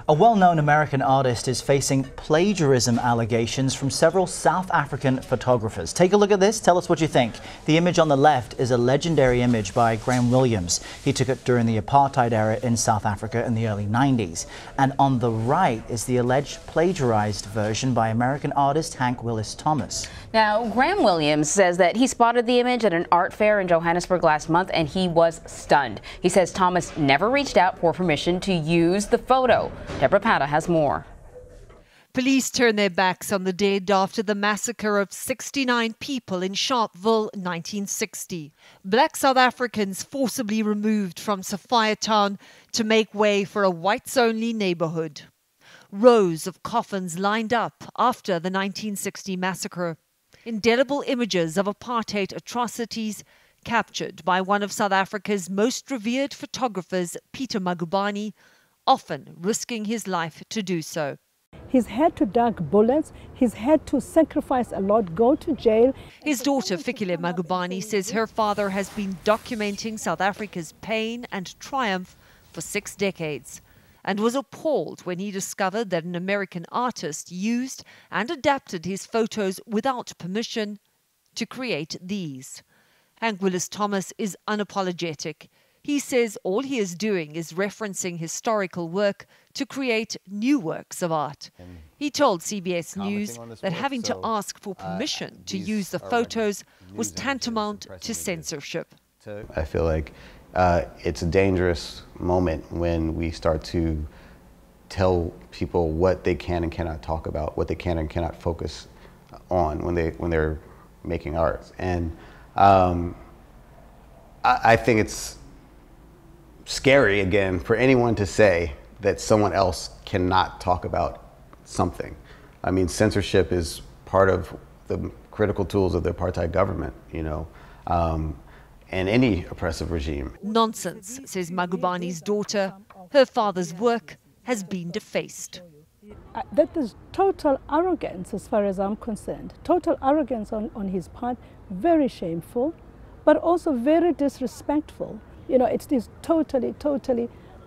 A well-known American artist is facing plagiarism allegations from several South African photographers. Take a look at this. Tell us what you think. The image on the left is a legendary image by Graham Williams. He took it during the apartheid era in South Africa in the early 90s. And on the right is the alleged plagiarized version by American artist Hank Willis Thomas. Now, Graham Williams says that he spotted the image at an art fair in Johannesburg last month and he was stunned. He says Thomas never reached out for permission to use the photo. Debora Patta has more. Police turned their backs on the dead after the massacre of 69 people in Sharpeville in 1960. Black South Africans forcibly removed from Sophiatown to make way for a whites-only neighborhood. Rows of coffins lined up after the 1960 massacre. Indelible images of apartheid atrocities captured by one of South Africa's most revered photographers, Peter Magubane, often risking his life to do so. He's had to duck bullets, he's had to sacrifice a lot, go to jail. His daughter, Fikile Magubane, says her father has been documenting South Africa's pain and triumph for 6 decades and was appalled when he discovered that an American artist used and adapted his photos without permission to create these. Hank Willis Thomas is unapologetic. He says all he is doing is referencing historical work to create new works of art. He told CBS News that having to ask for permission to use the photos was tantamount to censorship. I feel like it's a dangerous moment when we start to tell people what they can and cannot talk about, what they can and cannot focus on when they're making art. And I think it's scary, again, for anyone to say that someone else cannot talk about something. I mean, censorship is part of the critical tools of the apartheid government, you know, and any oppressive regime. Nonsense, says Magubane's daughter. Her father's work has been defaced. That is total arrogance as far as I'm concerned. Total arrogance on his part, very shameful, but also very disrespectful. You know, it is totally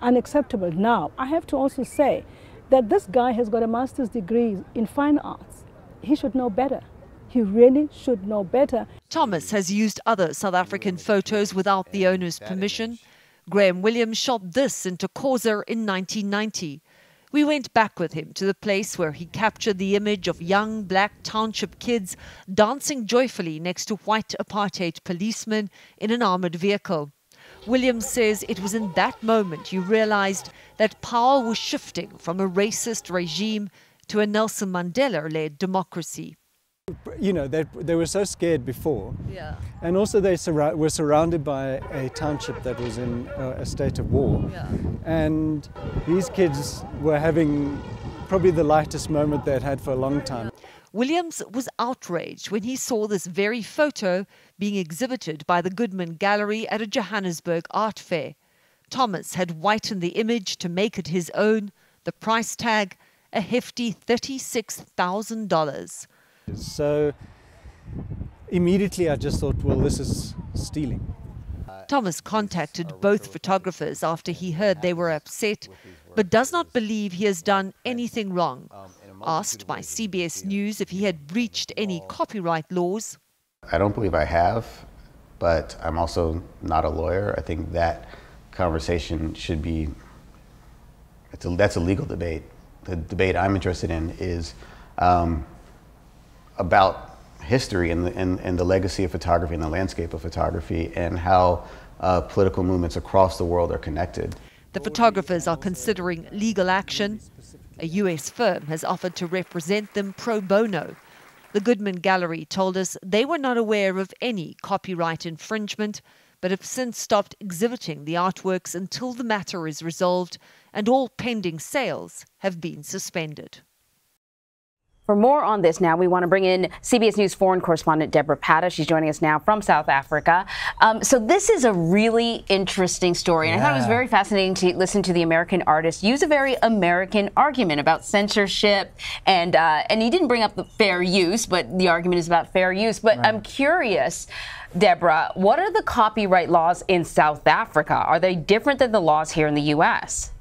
unacceptable. Now, I have to also say that this guy has got a master's degree in fine arts. He should know better. He really should know better. Thomas has used other South African photos without the owner's permission. Graham Williams shot this in Thokoza in 1990. We went back with him to the place where he captured the image of young black township kids dancing joyfully next to white apartheid policemen in an armored vehicle. Williams says it was in that moment you realized that power was shifting from a racist regime to a Nelson Mandela-led democracy. You know, they were so scared before, and also they were surrounded by a township that was in a state of war, and these kids were having probably the lightest moment they'd had for a long time. Williams was outraged when he saw this very photo being exhibited by the Goodman Gallery at a Johannesburg art fair. Thomas had whitened the image to make it his own, the price tag a hefty $36,000. So immediately I just thought, well, this is stealing. Thomas contacted both photographers after he heard they were upset, but does not believe he has done anything wrong. Asked by CBS News if he had breached any copyright laws. I don't believe I have, but I'm also not a lawyer. I think that conversation should be, that's a legal debate. The debate I'm interested in is about history and the legacy of photography and the landscape of photography and how political movements across the world are connected. The photographers are considering legal action. A US firm has offered to represent them pro bono. The Goodman Gallery told us they were not aware of any copyright infringement, but have since stopped exhibiting the artworks until the matter is resolved, and all pending sales have been suspended. For more on this now, we want to bring in CBS News foreign correspondent Debora Patta. She's joining us now from South Africa. So this is a really interesting story, and I thought it was very fascinating to listen to the American artist use a very American argument about censorship, and he didn't bring up the fair use, but the argument is about fair use. But I'm curious, Debora, what are the copyright laws in South Africa? Are they different than the laws here in the U.S.?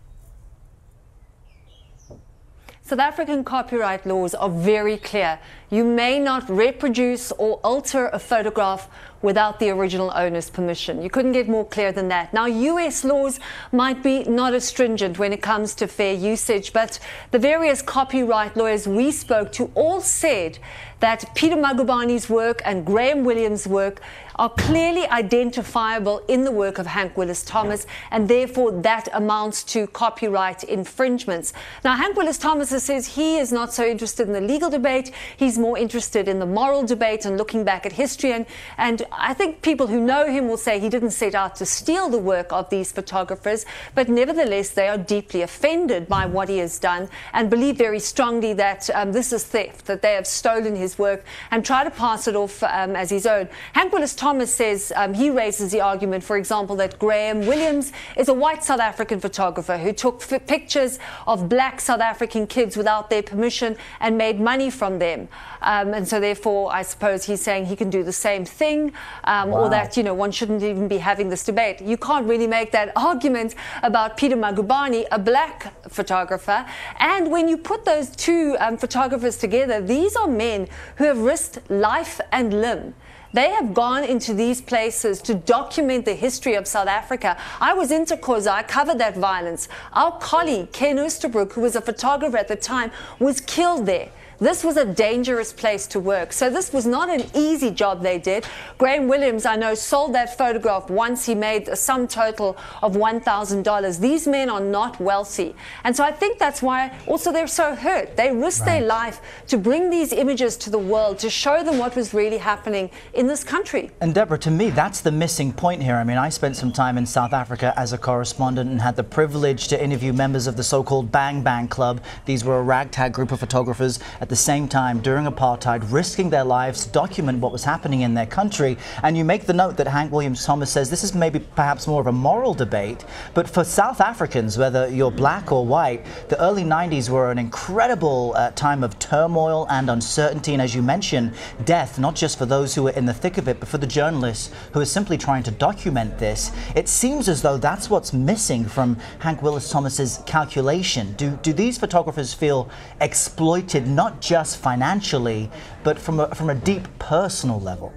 South African copyright laws are very clear. You may not reproduce or alter a photograph without the original owner's permission. You couldn't get more clear than that. Now, US laws might be not as stringent when it comes to fair usage, but the various copyright lawyers we spoke to all said that Peter Magubani's work and Graham Williams' work are clearly identifiable in the work of Hank Willis Thomas, and therefore that amounts to copyright infringements. Now, Hank Willis Thomas says he is not so interested in the legal debate. He's more interested in the moral debate and looking back at history. And I think people who know him will say he didn't set out to steal the work of these photographers, but nevertheless, they are deeply offended by what he has done and believe very strongly that this is theft, that they have stolen his work and try to pass it off as his own. Hank Willis Thomas says he raises the argument, for example, that Graham Williams is a white South African photographer who took pictures of black South African kids without their permission and made money from them. And so therefore, I suppose he's saying he can do the same thing, or that, you know, one shouldn't even be having this debate. You can't really make that argument about Peter Magubani, a black photographer. And when you put those two photographers together, these are men who have risked life and limb. They have gone into these places to document the history of South Africa. I was in Thokoza, I covered that violence. Our colleague, Ken Oosterbroek, who was a photographer at the time, was killed there. This was a dangerous place to work. So this was not an easy job they did. Graham Williams, I know, sold that photograph once. He made a sum total of $1,000. These men are not wealthy. And so I think that's why also they're so hurt. They risked their life to bring these images to the world, to show them what was really happening in this country. And Deborah, to me, that's the missing point here. I mean, I spent some time in South Africa as a correspondent and had the privilege to interview members of the so-called Bang Bang Club. These were a ragtag group of photographers at the same time during apartheid, risking their lives to document what was happening in their country. And you make the note that Hank Willis Thomas says this is maybe perhaps more of a moral debate, but for South Africans, whether you're black or white, the early 90s were an incredible time of turmoil and uncertainty, and as you mentioned, death, not just for those who were in the thick of it, but for the journalists who are simply trying to document this. It seems as though that's what's missing from Hank Willis Thomas's calculation. Do these photographers feel exploited, not just financially, but from a deep personal level?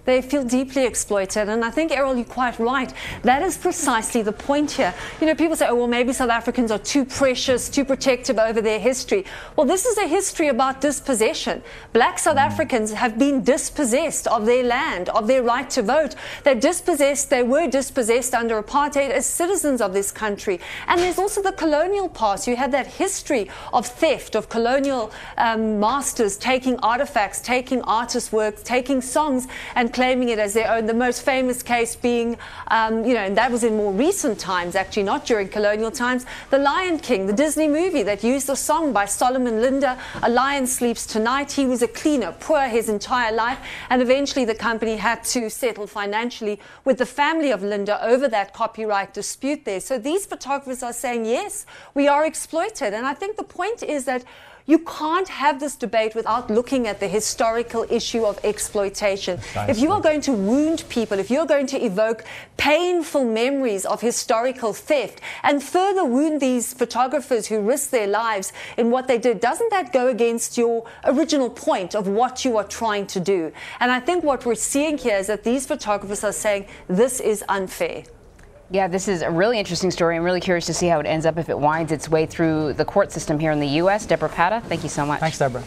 They feel deeply exploited. And I think, Errol, you're quite right. That is precisely the point here. You know, people say, oh, well, maybe South Africans are too precious, too protective over their history. Well, this is a history about dispossession. Black South Africans have been dispossessed of their land, of their right to vote. They were dispossessed under apartheid as citizens of this country. And there's also the colonial past. You have that history of theft, of colonial masters taking artifacts, taking artist works, taking songs and claiming it as their own. The most famous case being, and that was in more recent times, actually, not during colonial times, The Lion King, the Disney movie that used a song by Solomon Linda, A Lion Sleeps Tonight. He was a cleaner, poor his entire life, and eventually the company had to settle financially with the family of Linda over that copyright dispute there. So these photographers are saying, yes, we are exploited. And I think the point is that you can't have this debate without looking at the historical issue of exploitation. Precisely. If you are going to wound people, if you're going to evoke painful memories of historical theft and further wound these photographers who risked their lives in what they did, doesn't that go against your original point of what you are trying to do? And I think what we're seeing here is that these photographers are saying this is unfair. Yeah, this is a really interesting story. I'm really curious to see how it ends up if it winds its way through the court system here in the U.S. Debora Patta, thank you so much. Thanks, Deborah.